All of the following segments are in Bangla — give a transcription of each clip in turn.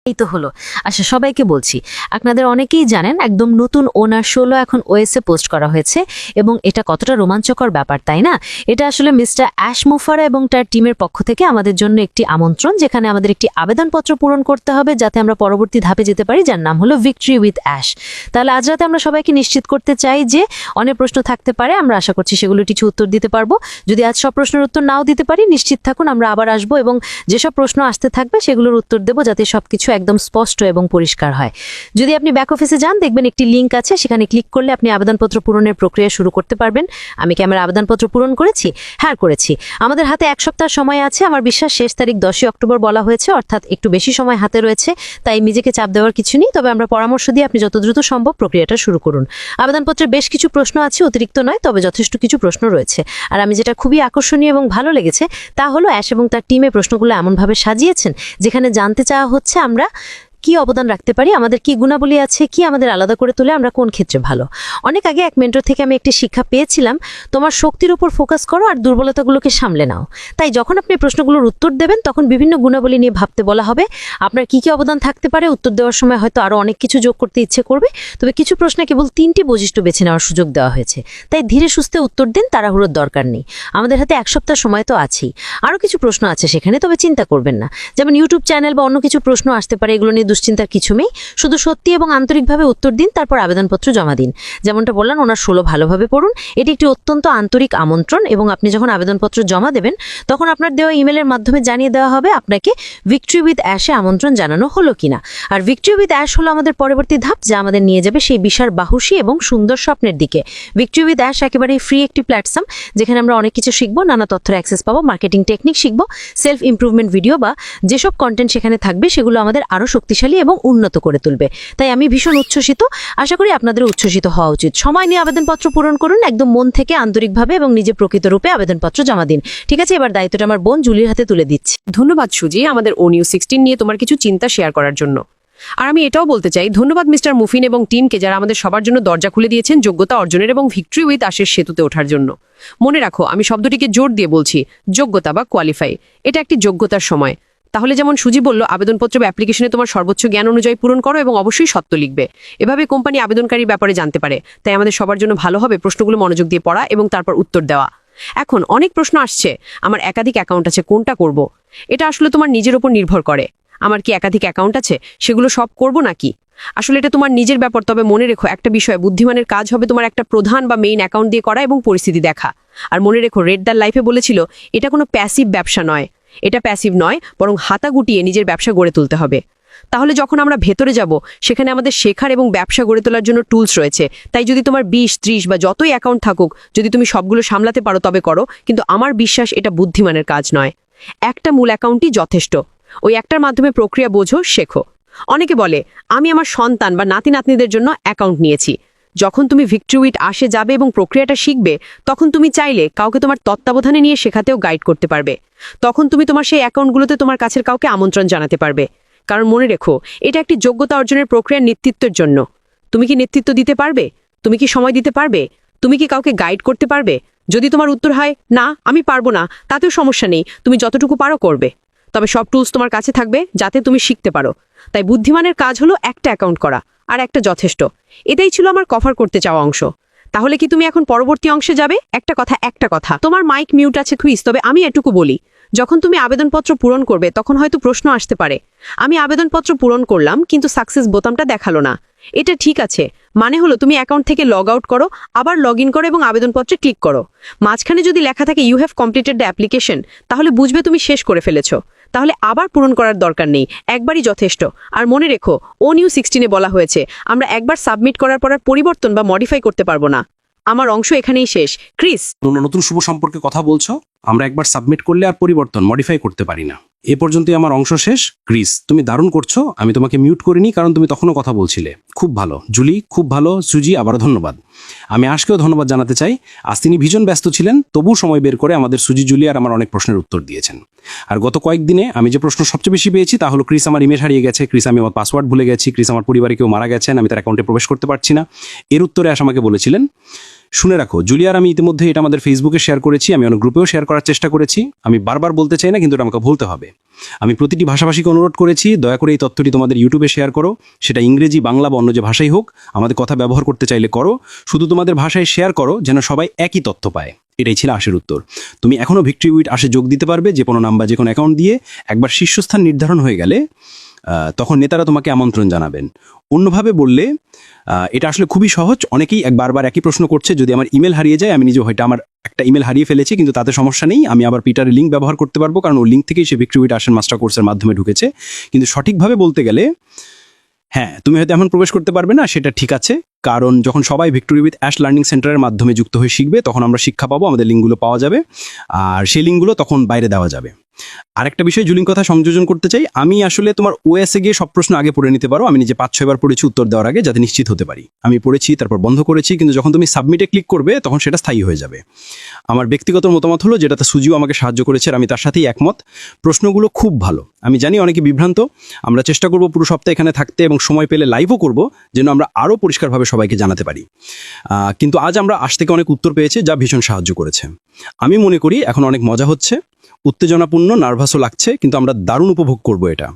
এই তো হলো। আচ্ছা, সবাইকে বলছি, আপনাদের অনেকেই জানেন একদম নতুন ওনার 16 এখন ওএসএ পোস্ট করা হয়েছে এবং এটা কতটা রোমাঞ্চকর ব্যাপার, তাই না? এটা আসলে মিস্টার অ্যাশ মুফারা এবং তার টিমের পক্ষ থেকে আমাদের জন্য একটি আমন্ত্রণ, যেখানে আমাদের একটি আবেদনপত্র পূরণ করতে হবে যাতে আমরা পরবর্তী ধাপে যেতে পারি, যার নাম হলো ভিক্টরি উইথ অ্যাশ। তাহলে আজ রাতে আমরা সবাইকে নিশ্চিত করতে চাই যে অনেক প্রশ্ন থাকতে পারে, আমরা আশা করছি সেগুলো কিছু উত্তর দিতে পারবো। যদি আজ সব প্রশ্নের উত্তর নাও দিতে পারি, নিশ্চিত থাকুন আমরা আবার আসবো এবং যেসব প্রশ্ন আসতে থাকবে সেগুলোর উত্তর দেবো, যাতে সবকিছু একদম স্পষ্ট এবং পরিষ্কার হয়। যদি আপনি ব্যাক অফিসে যান, দেখবেন একটি লিংক আছে, সেখানে ক্লিক করলে আপনি আবেদনপত্র পূরণের প্রক্রিয়া শুরু করতে পারবেন। আমি কি আমার আবেদনপত্র পূরণ করেছি? হ্যাঁ, করেছি। আমাদের হাতে 1 সপ্তাহ সময় আছে। আমার বিশ্বাস শেষ তারিখ 10 অক্টোবর বলা হয়েছে, অর্থাৎ একটু বেশি সময় হাতে রয়েছে, তাই নিজেকে চাপ দেওয়ার কিছু নেই। তবে আমরা পরামর্শ দিই আপনি যত দ্রুত সম্ভব প্রক্রিয়াটা শুরু করুন। আবেদনপত্রে বেশ কিছু প্রশ্ন আছে, অতিরিক্ত নয়, তবে যথেষ্ট কিছু প্রশ্ন রয়েছে। আর আমি যেটা খুবই আকর্ষণীয় এবং ভালো লেগেছে তা হলো অ্যাশ এবং তার টিমে প্রশ্নগুলো এমনভাবে সাজিয়েছেন যেখানে জানতে চাওয়া হচ্ছে আমরা কি অবদান রাখতে পারি, আমাদের কি গুণাবলী আছে, কি আমাদের আলাদা করে তোলে, আমরা কোন ক্ষেত্রে ভালো। অনেক আগে এক মেন্টর থেকে আমি একটি শিক্ষা পেয়েছিলাম, তোমার শক্তির উপর ফোকাস করো আর দুর্বলতাগুলোকে সামলে নাও। তাই যখন আপনি প্রশ্নগুলোর উত্তর দেবেন তখন বিভিন্ন গুণাবলী নিয়ে ভাবতে বলা হবে। আপনার কি কি অবদান থাকতে পারে, উত্তর দেওয়ার সময় হয়তো আরও অনেক কিছু যোগ করতে ইচ্ছে করবে, তবে কিছু প্রশ্নে কেবল 3টি বৈশিষ্ট্য বেছে নেওয়ার সুযোগ দেওয়া হয়েছে। তাই ধীরে সুস্থে উত্তর দিন, তাড়াহুড়োর দরকার নেই। আমাদের হাতে 1 সপ্তাহ সময় তো আছেই। আরও কিছু প্রশ্ন আছে সেখানে, তবে চিন্তা করবেন না। যেমন ইউটিউব চ্যানেল বা অন্য কিছু প্রশ্ন আসতে পারে, এগুলো নিয়ে দুশ্চিন্তার কিছু নেই। শুধু সত্যি এবং আন্তরিকভাবে উত্তর দিন, তারপর আবেদনপত্র জমা দিন। যেমনটা বললাম, ওনার 16 ভালোভাবে পড়ুন। এটি একটি অত্যন্ত আন্তরিক আমন্ত্রণ এবং আপনি যখন আবেদনপত্র জমা দেবেন তখন আপনার দেওয়া ইমেলের মাধ্যমে জানিয়ে দেওয়া হবে আপনাকে ভিক্টরি উইথ অ্যাশে আমন্ত্রণ জানানো হলো কিনা। আর ভিক্টরি উইথ অ্যাশ হলো আমাদের পরবর্তী ধাপ, যা আমাদের নিয়ে যাবে সেই বিশাল বাহুসী এবং সুন্দর স্বপ্নের দিকে। ভিক্টরি উইথ অ্যাশ একেবারেই ফ্রি একটি প্ল্যাটফর্ম, যেখানে আমরা অনেক কিছু শিখবো, নানা তথ্যের অ্যাক্সেস পাবো, মার্কেটিং টেকনিক শিখবো, সেলফ ইমপ্রুভমেন্ট ভিডিও বা যেসব কন্টেন্ট সেখানে থাকবে সেগুলো আমাদের আরও শক্তিশালী এবং উন্নত করে তুলবে। তাই আমি ভীষণ উচ্ছ্বসিত, আশা করি আপনাদের উচ্ছ্বসিত হওয়া উচিত। সময় নিয়ে আবেদনপত্র পূরণ করুন, একদম মন থেকে আন্তরিকভাবে এবং নিজে প্রকৃত রূপে আবেদনপত্র জমা দিন। ঠিক আছে, এবার দায়িত্বটা আমার বোন জুলির হাতে তুলে দিচ্ছি। ধন্যবাদ সুজি, আমাদের ONU16 নিয়ে তোমার কিছু চিন্তা শেয়ার করার জন্য। আর আমি এটাও বলতে চাই, ধন্যবাদ মিস্টার মুফিন এবং টিমকে, যারা আমাদের সবার জন্য দরজা খুলে দিয়েছেন যোগ্যতা অর্জনের এবং ভিক্টরি উইথ অ্যাশের সেতুতে ওঠার জন্য। মনে রাখো, আমি শব্দটিকে জোর দিয়ে বলছি, যোগ্যতা বা কোয়ালিফাই। এটা একটি যোগ্যতার সময়। তাহলে যেমন সুজি বলল, আবেদনপত্র বা অ্যাপ্লিকেশনে তোমার সর্বোচ্চ জ্ঞান অনুযায়ী পূরণ করো এবং অবশ্যই সত্য লিখবে। এভাবে কোম্পানি আবেদনকারীর ব্যাপারে জানতে পারে। তাই আমাদের সবার জন্য ভালো হবে প্রশ্নগুলো মনোযোগ দিয়ে পড়া এবং তারপর উত্তর দেওয়া। এখন অনেক প্রশ্ন আসছে, আমার একাধিক অ্যাকাউন্ট আছে, কোনটা করব? এটা আসলে তোমার নিজের উপর নির্ভর করে। আমার কি একাধিক অ্যাকাউন্ট আছে, সেগুলো সব করব নাকি? আসলে এটা তোমার নিজের ব্যাপার। তবে মনে রেখো, একটা বিষয়, বুদ্ধিমানের কাজ হবে তোমার একটা প্রধান বা মেইন অ্যাকাউন্ট দিয়ে করা এবং পরিস্থিতি দেখা। আর মনে রেখো, রেড দ্য লাইফে বলেছিল, এটা কোনো প্যাসিভ ব্যবসা নয়। এটা প্যাসিভ নয়, বরং হাতা গুটিয়ে নিজের ব্যবসা গড়ে তুলতে হবে। তাহলে যখন আমরা ভেতরে যাব, সেখানে আমাদের শেখার এবং ব্যবসা গড়ে তোলার জন্য টুলস রয়েছে। তাই যদি তোমার 20, 30 বা যতই অ্যাকাউন্ট থাকুক, যদি তুমি সবগুলো সামলাতে পারো তবে করো, কিন্তু আমার বিশ্বাস এটা বুদ্ধিমানের কাজ নয়। একটা মূল অ্যাকাউন্টই যথেষ্ট। ওই একটার মাধ্যমে প্রক্রিয়া বোঝো, শেখো। অনেকে বলে, আমি আমার সন্তান বা নাতি নাতনিদের জন্য অ্যাকাউন্ট নিয়েছি। যখন তুমি ভিক্টরি উইথ অ্যাশে যাবে এবং প্রক্রিয়াটা শিখবে, তখন তুমি চাইলে কাউকে তোমার তত্ত্বাবধানে নিয়ে শেখাতেও গাইড করতে পারবে। তখন তুমি তোমার সেই অ্যাকাউন্টগুলোতে তোমার কাছের কাউকে আমন্ত্রণ জানাতে পারবে। কারণ মনে রেখো, এটা একটি যোগ্যতা অর্জনের প্রক্রিয়ার নেতৃত্বের জন্য। তুমি কি নেতৃত্ব দিতে পারবে? তুমি কি সময় দিতে পারবে? তুমি কি কাউকে গাইড করতে পারবে? যদি তোমার উত্তর হয় না, আমি পারবো না, তাতেও সমস্যা নেই, তুমি যতটুকু পারো করবে। তবে সব টুলস তোমার কাছে থাকবে যাতে তুমি শিখতে পারো। তাই বুদ্ধিমানের কাজ হলো একটা অ্যাকাউন্ট করা, আর একটা যথেষ্ট। এটাই ছিল আমার কভার করতে চাওয়া অংশ। তাহলে কি তুমি এখন পরবর্তী অংশে যাবে? একটা কথা, তোমার মাইক মিউট আছে কুইজ, তবে আমি এটুকু বলি, যখন তুমি আবেদনপত্র পূরণ করবে তখন হয়তো প্রশ্ন আসতে পারে, আমি আবেদনপত্র পূরণ করলাম কিন্তু সাকসেস বোতামটা দেখালো না। এটা ঠিক আছে, মানে হলো তুমি অ্যাকাউন্ট থেকে লগ আউট করো, আবার লগ ইন করো এবং আবেদনপত্রে ক্লিক করো। মাঝখানে যদি লেখা থাকে you have completed the application, তাহলে বুঝবে তুমি শেষ করে ফেলেছো। তাহলে আবার পূরণ করার দরকার নেই, একবারই যথেষ্ট। আর মনে রেখো, ONU16 বলা হয়েছে, আমরা একবার সাবমিট করার পর আর পরিবর্তন বা মডিফাই করতে পারবো না। আমার অংশ এখানেই শেষ। ক্রিস, নতুন শুভ সম্পর্কে কথা বলছো? আমরা একবার সাবমিট করলে আর পরিবর্তন মডিফাই করতে পারি না। এ পর্যন্তই আমার অংশ শেষ। ক্রিস, তুমি দারুণ করছো। আমি তোমাকে মিউট করিনি কারণ তুমি তখনও কথা বলছিলে। খুব ভালো জুলি, খুব ভালো সুজি, আবারও ধন্যবাদ। আমি আজকেও ধন্যবাদ জানাতে চাই। আজ তিনি ভীষণ ব্যস্ত ছিলেন, তবু সময় বের করে আমাদের সুজি, জুলি আর আমার অনেক প্রশ্নের উত্তর দিয়েছেন। আর গত কয়েকদিনে আমি যে প্রশ্ন সবচেয়ে বেশি পেয়েছি তা হলো, ক্রিস আমার ইমেল হারিয়ে গেছে, ক্রিস আমি আমার পাসওয়ার্ড ভুলে গেছি, ক্রিস আমার পরিবারে কেউ মারা গেছেন, আমি তার অ্যাকাউন্টে প্রবেশ করতে পারছি না। এর উত্তরে আজ আমাকে বলেছিলেন, শুনে রাখো, জুলিয়ার আমি ইতিমধ্যে এটা আমাদের ফেসবুকে শেয়ার করেছি, আমি অনেক গ্রুপেও শেয়ার করার চেষ্টা করেছি। আমি বারবার বলতে চাই না, কিন্তু এটা আমাকে বলতে হবে। আমি প্রতিটি ভাষাভাষীকে অনুরোধ করেছি, দয়া করে এই তথ্যটি তোমাদের ইউটিউবে শেয়ার করো। সেটা ইংরেজি, বাংলা বা অন্য যে ভাষাই হোক, আমাদের কথা ব্যবহার করতে চাইলে করো। শুধু তোমাদের ভাষায় শেয়ার করো, যেন সবাই একই তথ্য পায়। এটাই ছিল আশের উত্তর। তুমি এখনও ভিক্টরি উইথ আসে যোগ দিতে পারবে, যে কোনো নাম্বার, যে কোনো অ্যাকাউন্ট দিয়ে। একবার শীর্ষস্থান নির্ধারণ হয়ে গেলে তখন নেতারা তোমাকে আমন্ত্রণ জানাবেন। অন্যভাবে বললে এটা আসলে খুবই সহজ। অনেকেই বারবার একই প্রশ্ন করছে, যদি আমার ইমেল হারিয়ে যায়, আমি নিজে হয়তো আমার একটা ইমেল হারিয়ে ফেলেছি, কিন্তু তাতে সমস্যা নেই, আমি আবার পিটারের লিঙ্ক ব্যবহার করতে পারবো, কারণ ওই লিঙ্ক থেকেই সে ভিক্টরি উইথ আসের মাস্টার কোর্সের মাধ্যমে ঢুকেছে। কিন্তু সঠিকভাবে বলতে গেলে, হ্যাঁ, তুমি হয়তো এখন প্রবেশ করতে পারবে না, সেটা ঠিক আছে, কারণ যখন সবাই ভিক্টরি উইথ অ্যাশ লার্নিং সেন্টারের মাধ্যমে যুক্ত হয়ে শিখবে, তখন আমরা শিক্ষা পাবো, আমাদের লিঙ্কগুলো পাওয়া যাবে, আর সেই লিঙ্কগুলো তখন বাইরে দেওয়া যাবে। আরেকটা বিষয় জুলির কথা সংযোজন করতে চাই, আমি আসলে তোমার ওএসএ গিয়ে সব প্রশ্ন আগে পড়ে নিতে পারো। আমি নিজে 5-6 বার পড়েছি উত্তর দেওয়ার আগে, যাতে নিশ্চিত হতে পারি। আমি পড়েছি, তারপর বন্ধ করেছি, কিন্তু যখন তুমি সাবমিটে ক্লিক করবে, তখন সেটা স্থায়ী হয়ে যাবে। আমার ব্যক্তিগত মতামত হলো, যেটাতে সুজিও আমাকে সাহায্য করেছে, আর আমি তার সাথেই একমত, প্রশ্নগুলো খুব ভালো। আমি জানি অনেকে বিভ্রান্ত, আমরা চেষ্টা করব পুরো সপ্তাহে এখানে থাকতে, এবং সময় পেলে লাইভও করব, যেন আমরা আরও পরিষ্কারভাবে সবাইকে জানাতে পারি। কিন্তু আজ আমরা আজ থেকে অনেক উত্তর পেয়েছি, যা ভীষণ সাহায্য করেছে। আমি মনে করি এখন অনেক মজা হচ্ছে, উত্তেজনাপূর্ণ, নার্ভাসও লাগছে, কিন্তু আমরা দারুণ উপভোগ করব এটা।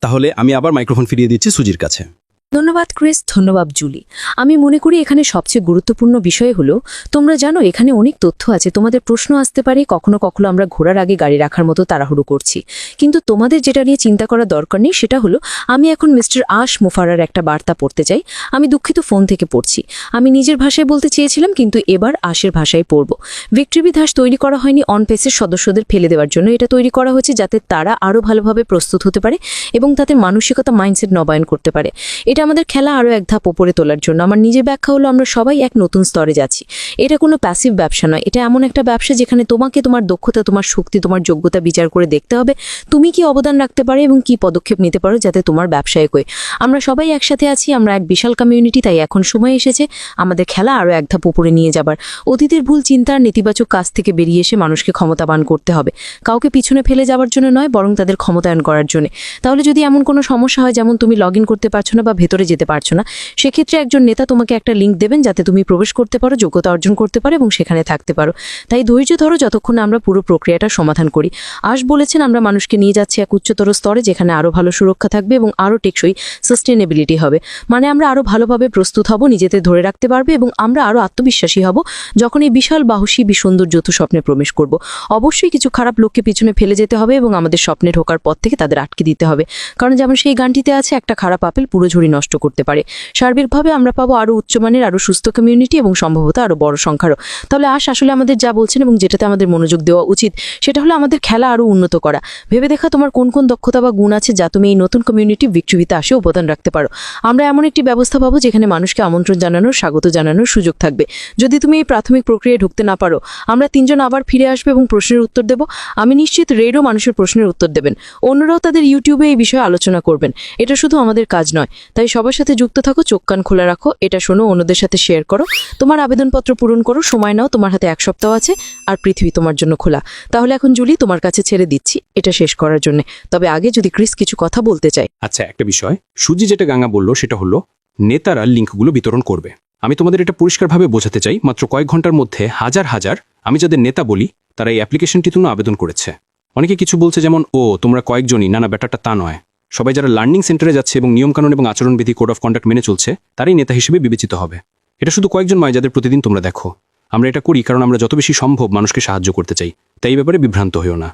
তাহলে আমি আবার মাইক্রোফোন ফিরিয়ে দিচ্ছি সুজির কাছে। ধন্যবাদ ক্রিস, ধন্যবাদ জুলি। আমি মনে করি এখানে সবচেয়ে গুরুত্বপূর্ণ বিষয় হলো, তোমরা জানো এখানে অনেক তথ্য আছে, তোমাদের প্রশ্ন আসতে পারে, কখনো কখনো আমরা ঘোড়ার আগে গাড়ি রাখার মতো তাড়াহুড়ো করছি, কিন্তু তোমাদের যেটা নিয়ে চিন্তা করার দরকার নেই, সেটা হলো আমি এখন মিস্টার আশ মুফারার একটা বার্তা পড়তে চাই। আমি দুঃখিত, ফোন থেকে পড়ছি। আমি নিজের ভাষায় বলতে চেয়েছিলাম, কিন্তু এবার আশের ভাষায় পড়ব। ভিক্টরি উইথ আশ তৈরি করা হয়নি অনপেসের সদস্যদের ফেলে দেওয়ার জন্য, এটা তৈরি করা হয়েছে যাতে তারা আরও ভালোভাবে প্রস্তুত হতে পারে এবং তাদের মানসিকতা, মাইন্ডসেট নবায়ন করতে পারে। এটা আমাদের খেলা আরও এক ধাপ ওপরে তোলার জন্য। আমার নিজের ব্যাখ্যা হলো, আমরা সবাই এক নতুন স্তরে যাচ্ছি। এটা কোনো প্যাসিভ ব্যবসা নয়, এটা এমন একটা ব্যবসা যেখানে তোমাকে তোমার দক্ষতা, তোমার শক্তি, তোমার যোগ্যতা বিচার করে দেখতে হবে তুমি কি অবদান রাখতে পারো এবং কি পদক্ষেপ নিতে পারো যাতে তোমার ব্যবসায় এগোয়। আমরা সবাই একসাথে আছি, আমরা এক বিশাল কমিউনিটি, তাই এখন সময় এসেছে আমাদের খেলা আরও এক ধাপ উপরে নিয়ে যাবার। অতীতের ভুল চিন্তার নেতিবাচক কাজ থেকে বেরিয়ে এসে মানুষকে ক্ষমতাবান করতে হবে, কাউকে পিছনে ফেলে যাওয়ার জন্য নয়, বরং তাদের ক্ষমতায়ন করার জন্য। তাহলে যদি এমন কোনো সমস্যা হয়, যেমন তুমি লগ ইন করতে পারছো না বা ভেতরে যেতে পারছো না, সেক্ষেত্রে একজন নেতা তোমাকে একটা লিঙ্ক দেবেন যাতে তুমি প্রবেশ করতে পারো, যোগ্যতা অর্জন করতে পারো এবং সেখানে থাকতে পারো। তাই ধৈর্য ধরো যতক্ষণ আমরা পুরো প্রক্রিয়াটা সমাধান করি। আশ বলেছেন, আমরা মানুষকে নিয়ে যাচ্ছি এক উচ্চতর স্তরে, যেখানে আরও ভালো সুরক্ষা থাকবে এবং আরও টেকসই সাস্টেনেবিলিটি হবে। মানে আমরা আরও ভালোভাবে প্রস্তুত হব, নিজেদের ধরে রাখতে পারবে এবং আমরা আরও আত্মবিশ্বাসী হব যখন এই বিশাল বাহুসী সুন্দর যৌথ স্বপ্নে প্রবেশ করব। অবশ্যই কিছু খারাপ লোককে পিছনে ফেলে যেতে হবে এবং আমাদের স্বপ্নে ঢোকার পথ থেকে তাদের আটকে দিতে হবে, কারণ যেমন সেই গানটিতে আছে, একটা খারাপ আপেল পুরো ঝুড়ি নষ্ট করতে পারে। সার্বিকভাবে আমরা পাবো আরও উচ্চমানের, আরও সুস্থ কমিউনিটি এবং সম্ভবত আরও বড় সংখ্যারও। তাহলে আশ আসলে আমাদের যা বলছেন এবং যেটাতে আমাদের মনোযোগ দেওয়া উচিত, সেটা হলো আমাদের খেলা আরও উন্নত করা। ভেবে দেখা তোমার কোন কোন দক্ষতা বা গুণ আছে যা তুমি এই নতুন কমিউনিটি ভিক্টরি উইথ আসে অবদান রাখতে পারো। আমরা এমন একটি ব্যবস্থা পাবো যেখানে মানুষকে আমন্ত্রণ জানানোর, স্বাগত জানানোর সুযোগ থাকবে। যদি তুমি এই প্রাথমিক প্রক্রিয়ায় ঢুকতে না পারো, আমরা 3 জন আবার ফিরে আসবে এবং প্রশ্নের উত্তর দেব। আমি নিশ্চিত রেডও মানুষের প্রশ্নের উত্তর দেবেন, অন্যরাও তাদের ইউটিউবে এই বিষয়ে আলোচনা করবেন। এটা শুধু আমাদের কাজ নয়, তাই সবার সাথে যুক্ত থাকো, চোখ কান খোলা রাখো, এটা শোনো, অন্যদের সাথে শেয়ার করো, তোমার আবেদনপত্র পূরণ করো, সময় নাও, তোমার হাতে 1 সপ্তাহ আছে, আর পৃথিবী তোমার জন্য খোলা। তাহলে এখন জুলি, তোমার কাছে ছেড়ে দিচ্ছি এটা শেষ করার জন্য। তবে আগে যদি ক্রিস কিছু কথা বলতে চাই। আচ্ছা, একটা বিষয় সুজি যেটা গাঙ্গা বলল, সেটা হলো নেতারা লিঙ্কগুলো বিতরণ করবে। আমি তোমাদের এটা পরিষ্কারভাবে বোঝাতে চাই, মাত্র কয়েক ঘন্টার মধ্যে হাজার হাজার, আমি যাদের নেতা বলি, তারা এই অ্যাপ্লিকেশনটির জন্য আবেদন করেছে। অনেকে কিছু বলছে যেমন, ও তোমরা কয়েকজনই, না ব্যাপারটা তা নয়। সবাই যারা লার্নিং সেন্টারে যাচ্ছে এবং নিয়মকানুন এবং আচরণবিধি, কোড অফ কন্ডাক্ট মেনে চলছে, তারাই নেতা হিসেবে বিবেচিত হবে। এটা শুধু কয়েকজন নয় যাদের প্রতিদিন তোমরা দেখো। আমরা এটা করি কারণ আমরা যত বেশি সম্ভব মানুষকে সাহায্য করতে চাই, তাই এই ব্যাপারে বিভ্রান্ত হইও না।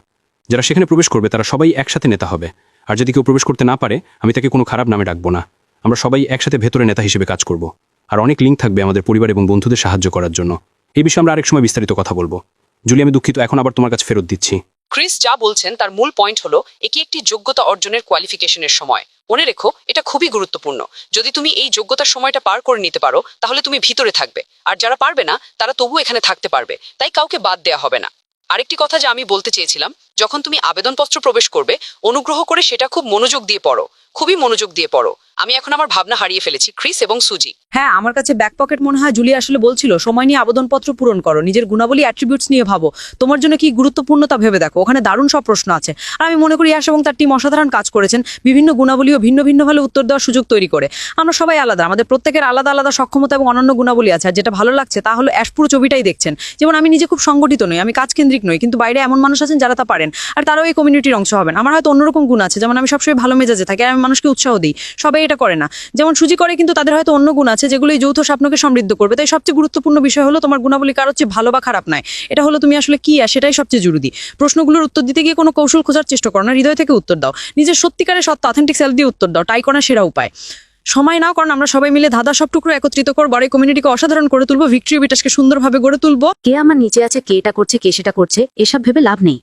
যারা সেখানে প্রবেশ করবে তারা সবাই একসাথে নেতা হবে, আর যদি কেউ প্রবেশ করতে না পারে, আমি তাকে কোনো খারাপ নামে ডাকবো না। আমরা সবাই একসাথে ভেতরে নেতা হিসেবে কাজ করব, আর অনেক লিঙ্ক থাকবে আমাদের পরিবার এবং বন্ধুদের সাহায্য করার জন্য। এই বিষয়ে আমরা আরেক সময় বিস্তারিত কথা বলবো। জুলি, আমি দুঃখিত, এখন আবার তোমার কাছে ফেরত দিচ্ছি। ক্রিস যা বলছেন তার মূল পয়েন্ট হলো, এটি একটি যোগ্যতা অর্জনের কোয়ালিফিকেশনের সময়। মনে রেখো, এটা খুবই গুরুত্বপূর্ণ। যদি তুমি এই যোগ্যতার সময়টা পার করে নিতে পারো, তাহলে তুমি ভিতরে থাকবে, আর যারা পারবে না তারা তবু এখানে থাকতে পারবে, তাই কাউকে বাদ দেয়া হবে না। আরেকটি কথা যা আমি বলতে চেয়েছিলাম, যখন তুমি আবেদনপত্র প্রবেশ করবে, অনুগ্রহ করে সেটা খুব মনোযোগ দিয়ে পড়ো, খুবই মনোযোগ দিয়ে পড়ো। আমি এখন আমার ভাবনা হারিয়ে ফেলেছি ক্রিস এবং সুজি। হ্যাঁ, আমার কাছে ব্যাক পকেট মনে হয় জুলি আসলে বলছিল সময় নিয়ে আবেদনপত্র পূরণ করো, নিজের গুণাবলী অ্যাট্রিবিউটস নিয়ে ভাবো, তোমার জন্য কি গুরুত্বপূর্ণ তা ভেবে দেখো। ওখানে দারুণ সব প্রশ্ন আছে, আর আমি মনে করি ইয়াশ এবং তার টিম অসাধারণ কাজ করেছেন, বিভিন্ন গুণাবলী ও ভিন্ন ভিন্নভাবে উত্তর দেওয়ার সুযোগ তৈরি করে। আমরা সবাই আলাদা, আমাদের প্রত্যেকের আলাদা আলাদা সক্ষমতা এবং অনন্য গুণাবলী আছে। আর যেটা ভালো লাগছে তা হলো অ্যাশ পুরো ছবিটাই দেখছেন। যেমন আমি নিজে খুব সংগঠিত নই, আমি কাজ কেন্দ্রিক নই, কিন্তু বাইরে এমন মানুষ আছেন যারা তা পারেন, আর তারাও এই কমিউনিটির অংশ হবেন। আমার হয়তো অন্যরকম গুণ আছে, যেমন আমি সবসময় ভালো মেজাজে থাকি, আর আমি মানুষকে উৎসাহ দিই। সবাই এটা করে না, যেমন সুজি করে, কিন্তু তাদের হয়তো অন্য গুণ আছে যেগুলো এই যৌথ স্বপ্নকে সমৃদ্ধ করবে। তাই সবচেয়ে গুরুত্বপূর্ণ বিষয় হলো তোমার গুণাবলী কারোর চেয়ে ভালো বা খারাপ নয়, এটা হলো তুমি আসলে কি, আর সেটাই সবচেয়ে জরুরি। প্রশ্নগুলোর উত্তর দিতে গিয়ে কোনো কৌশল খোঁজার চেষ্টা করো না, হৃদয় থেকে উত্তর দাও, নিজের সত্যিকারের সত্য অথেন্টিক সেলফ দিয়ে উত্তর দাও। টাই করা সেরা উপায়। সময় নাও, কারণ আমরা সবাই মিলে ধাঁধা সব টুকরো একত্রিত করবো, আর এই কমিউনিটিকে অসাধারণ করে তুলবো, ভিক্টরি বিটাসকে সুন্দরভাবে গড়ে তুলবো। কে আমার নিচে আছে, কে এটা করছে, কে সেটা করছে, এসব ভেবে লাভ নেই।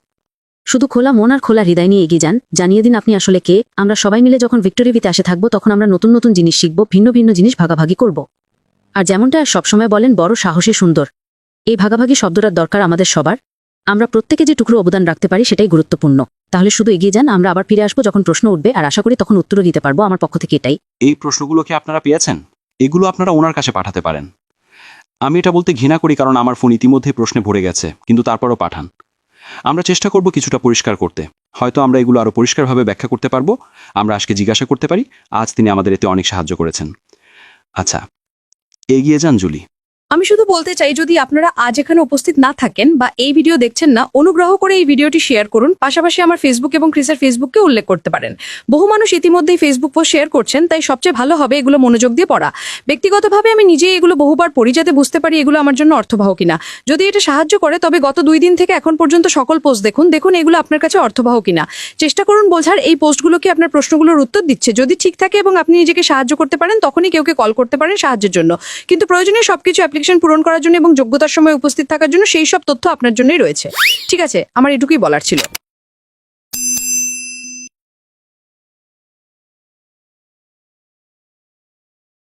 শুধু খোলা মন আর খোলা হৃদয় নিয়ে এগিয়ে যান। জানিয়ে দিন আপনি আসলে কে। আমরা সবাই মিলে যখন ভিক্টরি ভিতে আসে থাকবো, তখন আমরা নতুন নতুন জিনিস শিখবো, ভিন্ন ভিন্ন জিনিস ভাগাভাগি করব। আর যেমনটা সবসময় বলেন, বড় সাহসী সুন্দর। এই ভাগাভাগি শব্দটার দরকার আমাদের সবার। আমরা প্রত্যেকে যে টুকরো অবদান রাখতে পারি সেটাই গুরুত্বপূর্ণ। তাহলে শুধু এগিয়ে যান, আমরা আবার ফিরে আসবো যখন প্রশ্ন উঠবে, আর আশা করি তখন উত্তরও দিতে পারবো। আমার পক্ষ থেকে এটাই। এই প্রশ্নগুলো কি আপনারা পেয়েছেন? এগুলো আপনারা ওনার কাছে পাঠাতে পারেন। আমি এটা বলতে ঘৃণা করি, কারণ আমার ফোন ইতিমধ্যেই প্রশ্নে ভরে গেছে, কিন্তু তারপরও পাঠান। আমরা চেষ্টা করব কিছুটা পরিষ্কার করতে। হয়তো আমরা এগুলো আরও পরিষ্কারভাবে ব্যাখ্যা করতে পারবো। আমরা আজকে জিজ্ঞাসা করতে পারি, আজ তিনি আমাদের এতে অনেক সাহায্য করেছেন। আচ্ছা, এগিয়ে যান জুলি। আমি শুধু বলতে চাই, যদি আপনারা আজ এখানে উপস্থিত না থাকেন বা এই ভিডিও দেখছেন না, অনুগ্রহ করে এই ভিডিওটি শেয়ার করুন। পাশাপাশি আমার ফেসবুক এবং ক্রিসের ফেসবুককে উল্লেখ করতে পারেন। বহু মানুষ ইতিমধ্যেই ফেসবুক পোস্ট শেয়ার করছেন, তাই সবচেয়ে ভালো হবে এগুলো মনোযোগ দিয়ে পড়া। ব্যক্তিগতভাবে আমি নিজেই এগুলো বহুবার পড়ি, যাতে বুঝতে পারি এগুলো আমার জন্য অর্থবহ কিনা। যদি এটা সাহায্য করে, তবে গত 2 দিন থেকে এখন পর্যন্ত সকল পোস্ট দেখুন এগুলো আপনার কাছে অর্থবহ কিনা। চেষ্টা করুন বোঝার এই পোস্টগুলো কি আপনার প্রশ্নগুলোর উত্তর দিচ্ছে। যদি ঠিক থাকে এবং আপনি নিজেকে সাহায্য করতে পারেন, তখনই কেউকে কল করতে পারেন সাহায্যের জন্য। কিন্তু প্রয়োজনীয় সবকিছু অ্যাপ্লিকেশন পূরণ করার জন্য এবং যোগ্যতার সময় উপস্থিত থাকার জন্য সেই সব তথ্য আপনার জন্যই রয়েছে। ঠিক আছে, আমার এটুকুই বলার ছিল।